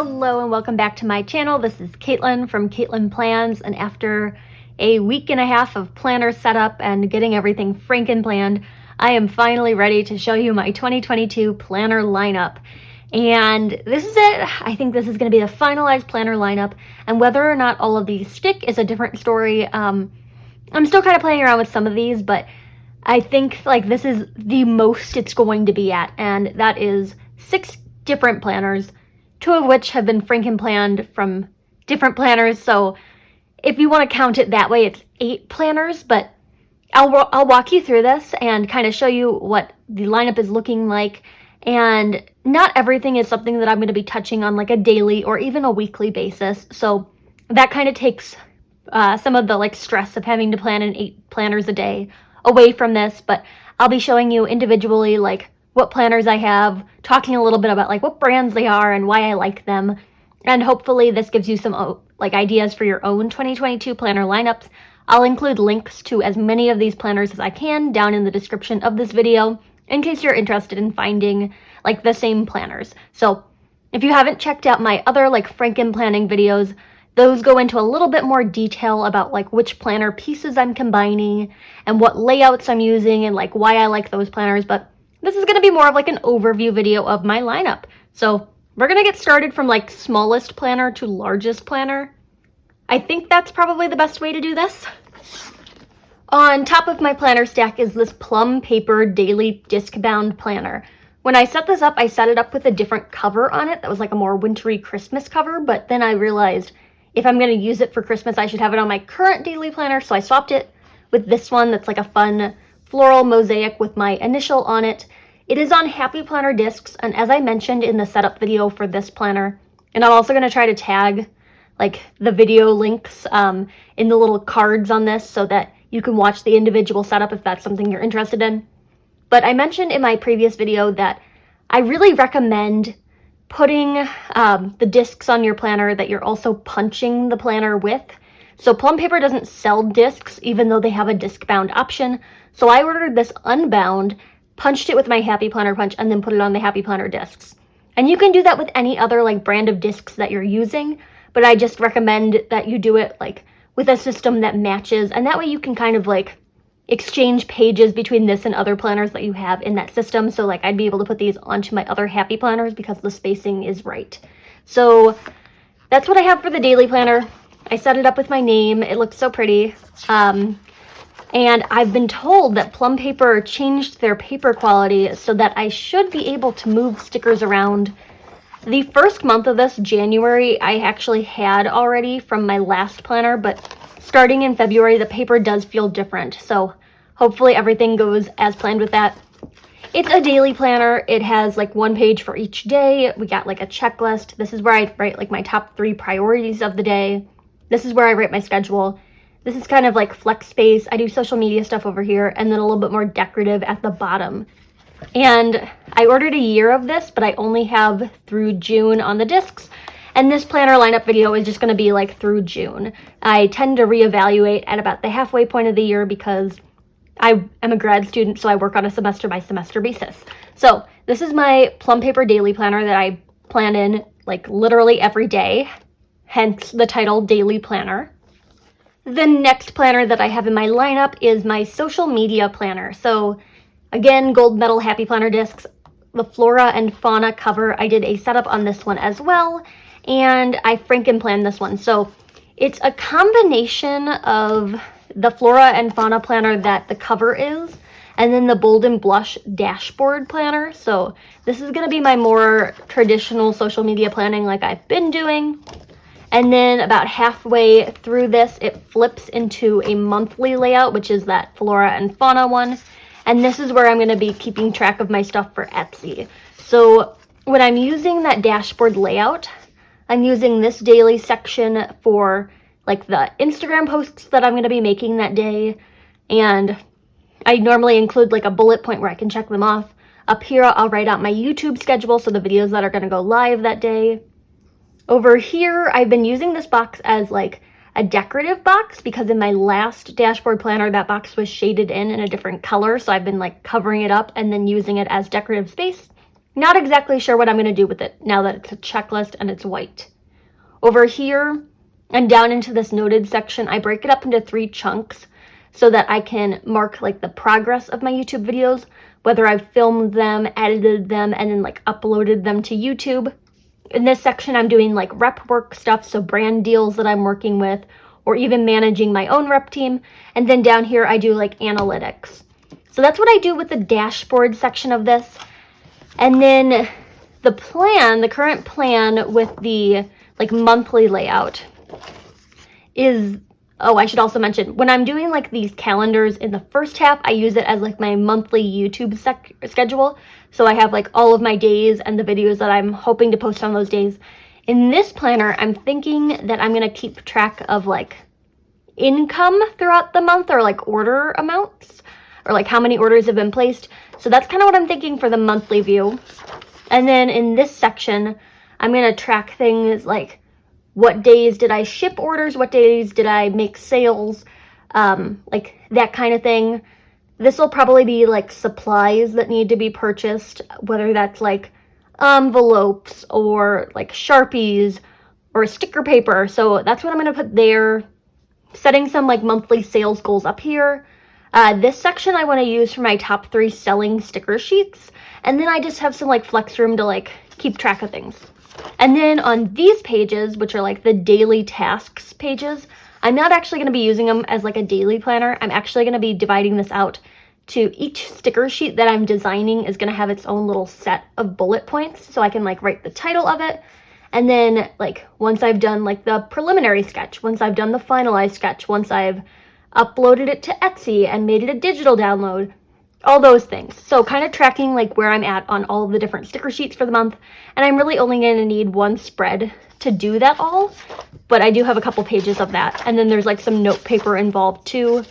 Hello and welcome back to my channel. This is Caitlin from Caitlin Plans, and after a week and a half of planner setup and getting everything franken-planned, I am finally ready to show you my 2022 planner lineup. And this is it. I think this is going to be the finalized planner lineup, and whether or not all of these stick is a different story. I'm still kind of playing around with some of these, but I think like this is the most it's going to be at, and that is 6 different planners, 2 of which have been franken-planned from different planners. So if you want to count it that way, it's 8 planners, but I'll walk you through this and kind of show you what the lineup is looking like. And not everything is something that I'm going to be touching on like a daily or even a weekly basis. So that kind of takes some of the like stress of having to plan in 8 planners a day away from this. But I'll be showing you individually like what planners I have, talking a little bit about like what brands they are and why I like them. And hopefully this gives you some like ideas for your own 2022 planner lineups. I'll include links to as many of these planners as I can down in the description of this video in case you're interested in finding like the same planners. So if you haven't checked out my other like franken planning videos, those go into a little bit more detail about like which planner pieces I'm combining and what layouts I'm using and like why I like those planners. But this is going to be more of like an overview video of my lineup. So we're going to get started from like smallest planner to largest planner. I think that's probably the best way to do this. On top of my planner stack is this plum paper daily disc bound planner. When I set this up, I set it up with a different cover on it that was like a more wintry Christmas cover, but then I realized if I'm going to use it for Christmas, I should have it on my current daily planner, so I swapped it with this one that's like a fun floral mosaic with my initial on it. It is on Happy Planner discs, and as I mentioned in the setup video for this planner, and I'm also going to try to tag like the video links in the little cards on this so that you can watch the individual setup if that's something you're interested in. But I mentioned in my previous video that I really recommend putting the discs on your planner that you're also punching the planner with. So Plum Paper doesn't sell discs, even though they have a disc bound option. So I ordered this unbound, punched it with my Happy Planner punch, and then put it on the Happy Planner discs. And you can do that with any other like brand of discs that you're using, but I just recommend that you do it like with a system that matches, and that way you can kind of like exchange pages between this and other planners that you have in that system. So like I'd be able to put these onto my other Happy Planners because the spacing is right. So that's what I have for the daily planner. I set it up with my name. It looks so pretty. And I've been told that Plum Paper changed their paper quality so that I should be able to move stickers around. The first month of this, January, I actually had already from my last planner, but starting in February, the paper does feel different. So hopefully everything goes as planned with that. It's a daily planner. It has like 1 page for each day. We got like a checklist. This is where I write like my top 3 priorities of the day. This is where I write my schedule. This is kind of like flex space. I do social media stuff over here, and then a little bit more decorative at the bottom. And I ordered a year of this, but I only have through June on the discs. And this planner lineup video is just going to be like through June. I tend to reevaluate at about the halfway point of the year because I am a grad student, so I work on a semester by semester basis. So this is my Plum Paper daily planner that I plan in like literally every day, hence the title Daily Planner. The next planner that I have in my lineup is my social media planner. So again, gold medal Happy Planner discs, the flora and fauna cover. I did a setup on this one as well, and I franken planned this one. So it's a combination of the flora and fauna planner that the cover is, and then the bold and blush dashboard planner. So this is going to be my more traditional social media planning like I've been doing. And then about halfway through this, it flips into a monthly layout, which is that flora and fauna one. And this is where I'm going to be keeping track of my stuff for Etsy. So when I'm using that dashboard layout, I'm using this daily section for like the Instagram posts that I'm going to be making that day. And I normally include like a bullet point where I can check them off. Up here, I'll write out my YouTube schedule, so the videos that are going to go live that day. Over here, I've been using this box as like a decorative box because in my last dashboard planner, that box was shaded in a different color. So I've been like covering it up and then using it as decorative space. Not exactly sure what I'm going to do with it now that it's a checklist and it's white. Over here and down into this noted section, I break it up into 3 chunks so that I can mark like the progress of my YouTube videos, whether I've filmed them, edited them, and then like uploaded them to YouTube. In this section, I'm doing like rep work stuff, so brand deals that I'm working with, or even managing my own rep team. And then down here, I do like analytics. So that's what I do with the dashboard section of this. And then the plan, the current plan with the like monthly layout is, oh, I should also mention, when I'm doing like these calendars in the first half, I use it as like my monthly YouTube schedule. So I have like all of my days and the videos that I'm hoping to post on those days. In this planner, I'm thinking that I'm going to keep track of like income throughout the month, or like order amounts, or like how many orders have been placed. So that's kind of what I'm thinking for the monthly view. And then in this section, I'm going to track things like what days did I ship orders, what days did I make sales, like that kind of thing. This will probably be like supplies that need to be purchased, whether that's like envelopes or like Sharpies or sticker paper. So that's what I'm going to put there. Setting some like monthly sales goals up here. This section I want to use for my top 3 selling sticker sheets. And then I just have some like flex room to like keep track of things. And then on these pages, which are like the daily tasks pages, I'm not actually going to be using them as like a daily planner. I'm actually going to be dividing this out to each sticker sheet that I'm designing is going to have its own little set of bullet points. So I can like write the title of it. And then like once I've done like the preliminary sketch, once I've done the finalized sketch, once I've uploaded it to Etsy and made it a digital download, all those things. So kind of tracking like where I'm at on all the different sticker sheets for the month. And I'm really only going to need 1 spread to do that all, but I do have a couple pages of that. And then there's like some note paper involved too,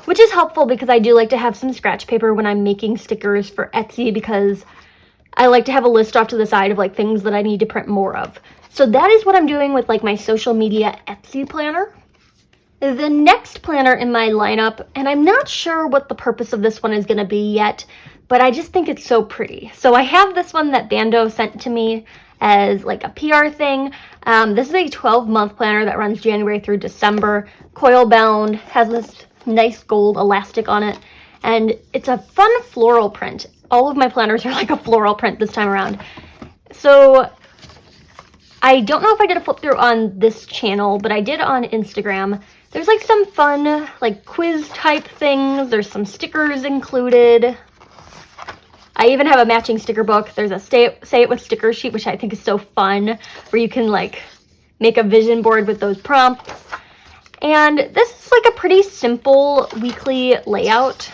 which is helpful because I do like to have some scratch paper when I'm making stickers for Etsy, because I like to have a list off to the side of like things that I need to print more of. So that is what I'm doing with like my social media Etsy planner. The next planner in my lineup, and I'm not sure what the purpose of this one is going to be yet, but I just think it's so pretty. So I have this one that Bando sent to me as like a PR thing. This is a 12-month planner that runs January through December. Coil bound, has this nice gold elastic on it, and it's a fun floral print. All of my planners are like a floral print this time around. So I don't know if I did a flip through on this channel, but I did on Instagram. There's like some fun like quiz type things. There's some stickers included. I even have a matching sticker book. There's a say it with sticker sheet, which I think is so fun, where you can like make a vision board with those prompts. And this is like a pretty simple weekly layout.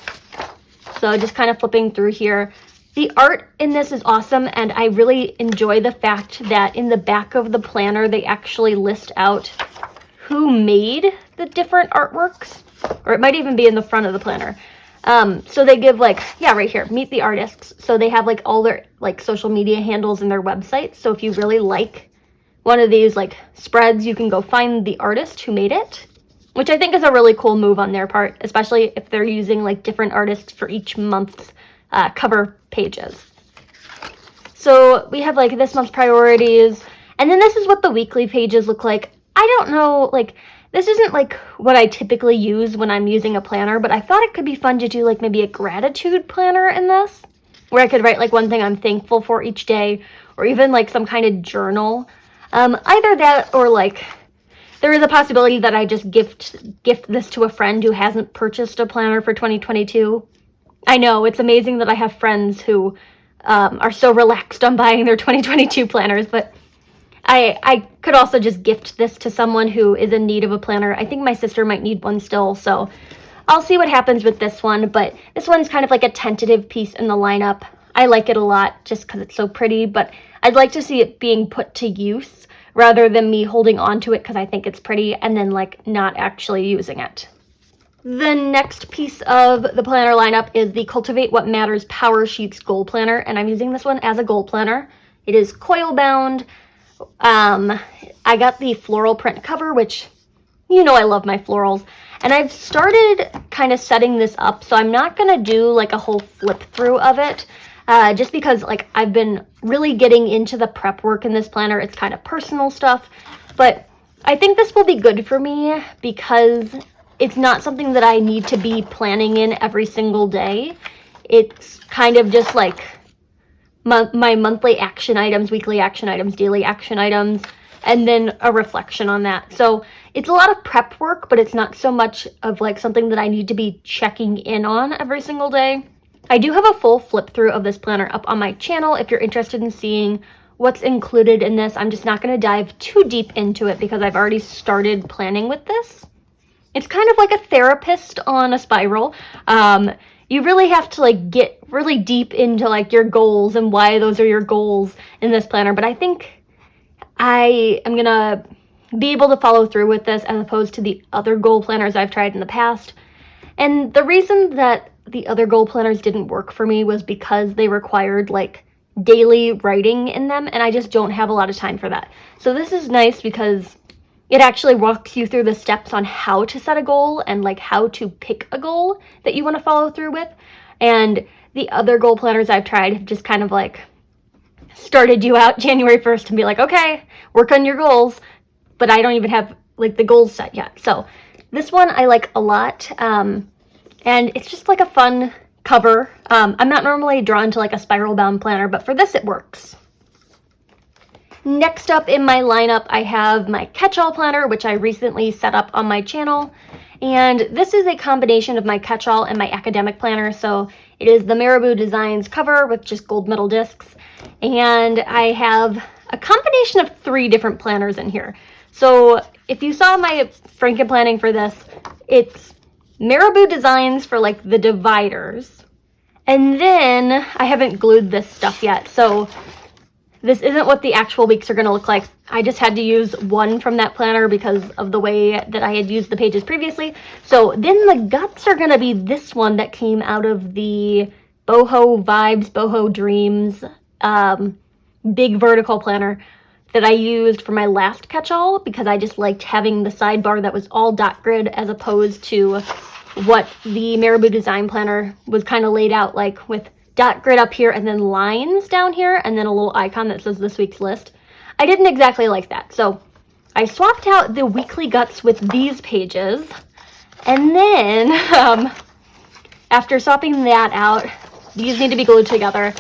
So just kind of flipping through here. The art in this is awesome, and I really enjoy the fact that in the back of the planner, they actually list out who made the different artworks, or it might even be in the front of the planner. So they give like, yeah, right here, meet the artists. So they have like all their like social media handles and their websites. So if you really like one of these like spreads, you can go find the artist who made it, which I think is a really cool move on their part, especially if they're using like different artists for each month's cover pages. So we have like this month's priorities, and then this is what the weekly pages look like. I don't know, like this isn't like what I typically use when I'm using a planner, but I thought it could be fun to do like maybe a gratitude planner in this, where I could write like one thing I'm thankful for each day, or even like some kind of journal. Either that, or like there is a possibility that I just gift this to a friend who hasn't purchased a planner for 2022. I know, it's amazing that I have friends who are so relaxed on buying their 2022 planners, but I could also just gift this to someone who is in need of a planner. I think my sister might need one still, so I'll see what happens with this one, but this one's kind of like a tentative piece in the lineup. I like it a lot just because it's so pretty, but I'd like to see it being put to use rather than me holding on to it because I think it's pretty and then like not actually using it. The next piece of the planner lineup is the Cultivate What Matters Power Sheets Goal Planner, and I'm using this one as a goal planner. It is coil bound. I got the floral print cover, which, you know, I love my florals, and I've started kind of setting this up, so I'm not going to do like a whole flip through of it. just because like I've been really getting into the prep work in this planner. It's kind of personal stuff, but I think this will be good for me because it's not something that I need to be planning in every single day. It's kind of just like my monthly action items, weekly action items, daily action items, and then a reflection on that. So it's a lot of prep work, but it's not so much of like something that I need to be checking in on every single day. I do have a full flip through of this planner up on my channel if you're interested in seeing what's included in this. I'm just not going to dive too deep into it because I've already started planning with this. It's kind of like a therapist on a spiral. You really have to like get really deep into like your goals and why those are your goals in this planner. But I think I am gonna be able to follow through with this as opposed to the other goal planners I've tried in the past. And the reason that the other goal planners didn't work for me was because they required like daily writing in them, and I just don't have a lot of time for that. So this is nice because it actually walks you through the steps on how to set a goal and like how to pick a goal that you want to follow through with. And the other goal planners I've tried have just kind of like started you out January 1st and be like, okay, work on your goals, but I don't even have like the goals set yet. So this one I like a lot, and it's just like a fun cover. I'm not normally drawn to like a spiral bound planner, but for this it works. Next up in my lineup, I have my catch-all planner, which I recently set up on my channel. And this is a combination of my catch-all and my academic planner. So it is the Marabou Designs cover with just gold metal discs. And I have a combination of 3 different planners in here. So if you saw my franken planning for this, it's Marabou Designs for like the dividers. And then I haven't glued this stuff yet. So this isn't what the actual weeks are going to look like. I just had to use one from that planner because of the way that I had used the pages previously. So then the guts are going to be this one that came out of the Boho Vibes, Boho Dreams big vertical planner that I used for my last catch-all because I just liked having the sidebar that was all dot grid as opposed to what the Marabou Design Planner was kind of laid out like with dot grid up here and then lines down here and then a little icon that says this week's list. I didn't exactly like that, so I swapped out the weekly guts with these pages, and then after swapping that out, these need to be glued together.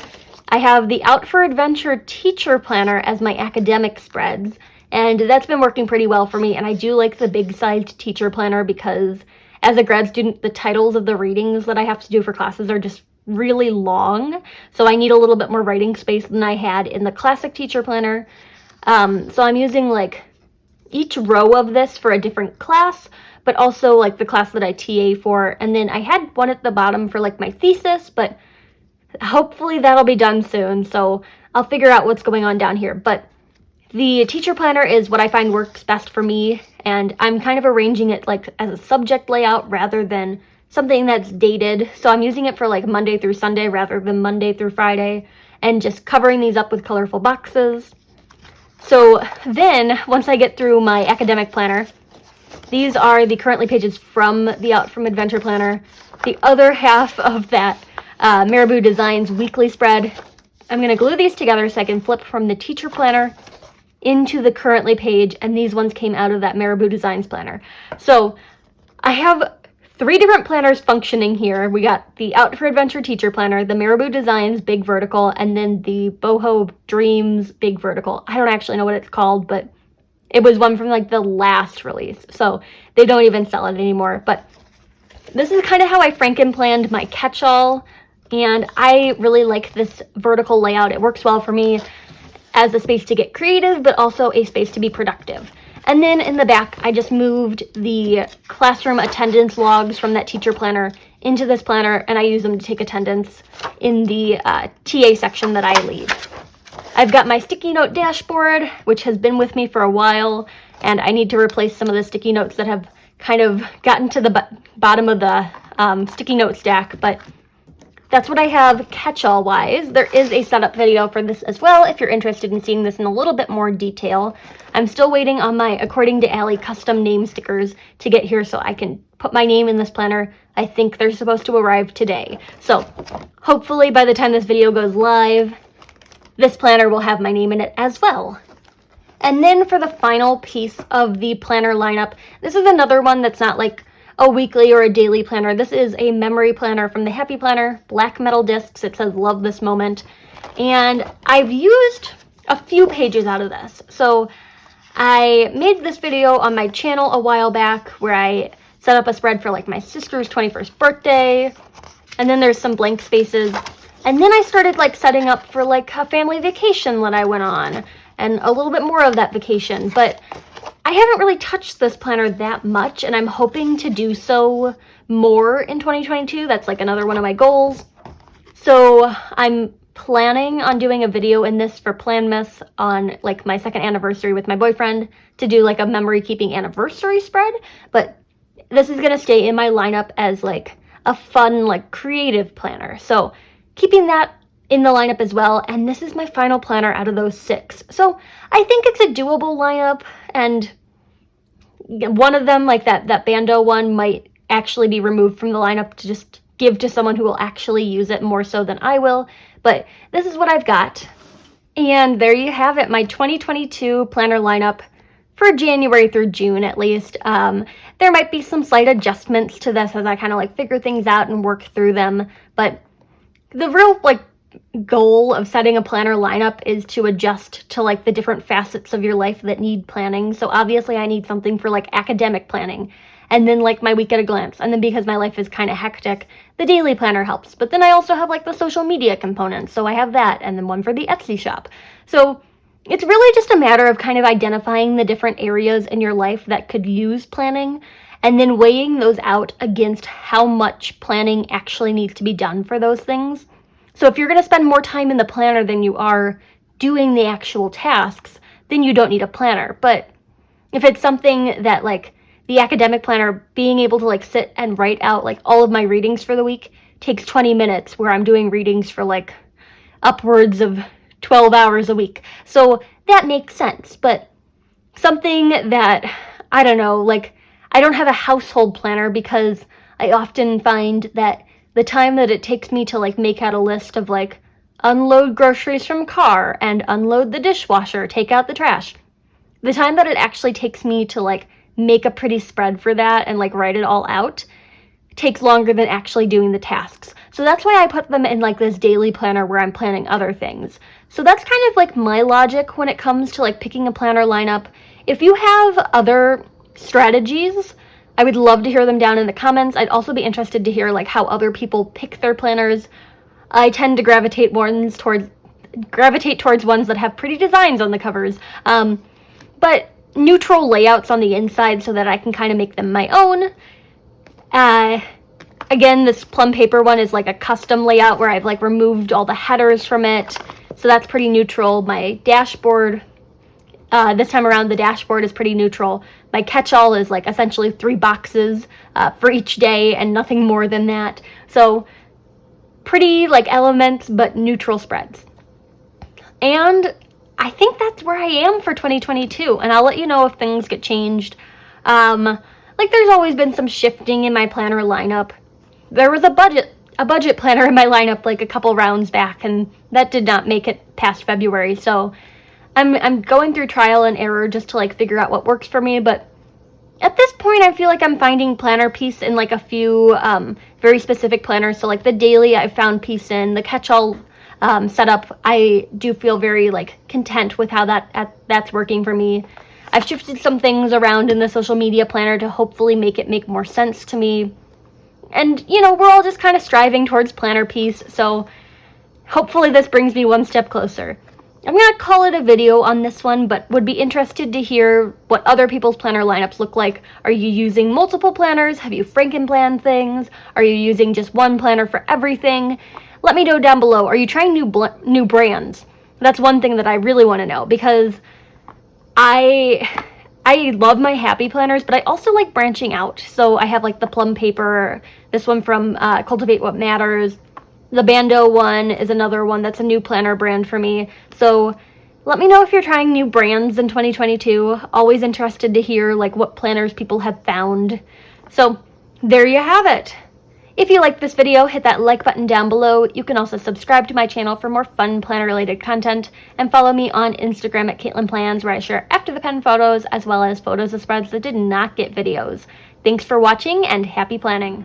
I have the Out for Adventure Teacher Planner as my academic spreads, and that's been working pretty well for me, and I do like the big-sized teacher planner because as a grad student, the titles of the readings that I have to do for classes are just really long, so I need a little bit more writing space than I had in the classic teacher planner. So I'm using like each row of this for a different class, but also like the class that I TA for, and then I had one at the bottom for like my thesis, but hopefully that'll be done soon, so I'll figure out what's going on down here. But the teacher planner is what I find works best for me, and I'm kind of arranging it like as a subject layout rather than something that's dated. So I'm using it for like Monday through Sunday rather than Monday through Friday, and just covering these up with colorful boxes. So then once I get through my academic planner, these are the currently pages from the Out from Adventure planner. The other half of that Marabou Designs weekly spread, I'm going to glue these together so I can flip from the teacher planner into the currently page, and these ones came out of that Marabou Designs planner. So I have 3 different planners functioning here. We got the Out for Adventure Teacher Planner, the Marabou Designs Big Vertical, and then the Boho Dreams Big Vertical. I don't actually know what it's called, but it was one from like the last release, so they don't even sell it anymore. But this is kind of how I franken planned my catch-all, and I really like this vertical layout. It works well for me as a space to get creative, but also a space to be productive. And then in the back, I just moved the classroom attendance logs from that teacher planner into this planner, and I use them to take attendance in the TA section that I lead. I've got my sticky note dashboard, which has been with me for a while, and I need to replace some of the sticky notes that have kind of gotten to the bottom of the sticky note stack, but that's what I have catch-all wise. There is a setup video for this as well if you're interested in seeing this in a little bit more detail. I'm still waiting on my According to Allie custom name stickers to get here so I can post put my name in this planner. I think they're supposed to arrive today. So hopefully by the time this video goes live, this planner will have my name in it as well. And then for the final piece of the planner lineup, this is another one that's not like a weekly or a daily planner. This is a memory planner from the Happy Planner, black metal discs. It says love this moment. And I've used a few pages out of this. So I made this video on my channel a while back where I set up a spread for like my sister's 21st birthday. And then there's some blank spaces. And then I started like setting up for like a family vacation that I went on and a little bit more of that vacation. But I haven't really touched this planner that much, and I'm hoping to do so more in 2022. That's like another one of my goals. So I'm planning on doing a video in this for Planmas on like my 2nd anniversary with my boyfriend to do like a memory keeping anniversary spread. But this is gonna stay in my lineup as like a fun, like creative planner. So keeping that in the lineup as well. And this is my final planner out of those 6. So I think it's a doable lineup, and one of them, like that Bando one, might actually be removed from the lineup to just give to someone who will actually use it more so than I will. But this is what I've got. And there you have it, my 2022 planner lineup for January through June at least. There might be some slight adjustments to this as I kind of like figure things out and work through them. But the real like goal of setting a planner lineup is to adjust to like the different facets of your life that need planning. So obviously I need something for like academic planning, and then like my week at a glance, and then because my life is kind of hectic, the daily planner helps. But then I also have like the social media component, so I have that, and then one for the Etsy shop. So it's really just a matter of kind of identifying the different areas in your life that could use planning, and then weighing those out against how much planning actually needs to be done for those things. So if you're going to spend more time in the planner than you are doing the actual tasks, then you don't need a planner. But if it's something that like the academic planner, being able to like sit and write out like all of my readings for the week takes 20 minutes, where I'm doing readings for like upwards of 12 hours a week. So that makes sense. But something that, I don't know, like I don't have a household planner because I often find that the time that it takes me to like make out a list of like unload groceries from car and unload the dishwasher, take out the trash, the time that it actually takes me to like make a pretty spread for that and like write it all out takes longer than actually doing the tasks. So that's why I put them in like this daily planner where I'm planning other things. So that's kind of like my logic when it comes to like picking a planner lineup. If you have other strategies, I would love to hear them down in the comments. I'd also be interested to hear like how other people pick their planners. I tend to gravitate towards ones that have pretty designs on the covers, but neutral layouts on the inside so that I can kind of make them my own. Again, this plum paper one is like a custom layout where I've like removed all the headers from it, so that's pretty neutral. My dashboard, this time around, the dashboard is pretty neutral. My catch-all is like essentially 3 boxes for each day and nothing more than that. So pretty like elements, but neutral spreads. And I think that's where I am for 2022. And I'll let you know if things get changed. Like there's always been some shifting in my planner lineup. There was a budget planner in my lineup like a couple rounds back, and that did not make it past February. So I'm going through trial and error just to like figure out what works for me. But at this point, I feel like I'm finding planner peace in like a few very specific planners. So like the daily, I found peace in the catch-all setup. I do feel very like content with how that's working for me. I've shifted some things around in the social media planner to hopefully make it make more sense to me. And you know, we're all just kind of striving towards planner peace. So hopefully this brings me one step closer. I'm going to call it a video on this one, but would be interested to hear what other people's planner lineups look like. Are you using multiple planners? Have you franken-planned things? Are you using just one planner for everything? Let me know down below. Are you trying new brands? That's one thing that I really want to know, because I love my happy planners, but I also like branching out. So I have like the plum paper, this one from Cultivate What Matters. The Bando one is another one that's a new planner brand for me. So let me know if you're trying new brands in 2022. Always interested to hear like what planners people have found. So There you have it. If you liked this video, hit that like button down below. You can also subscribe to my channel for more fun planner related content, and follow me on Instagram at Caitlin Plans, where I share after the pen photos as well as photos of spreads that did not get videos. Thanks for watching and happy planning.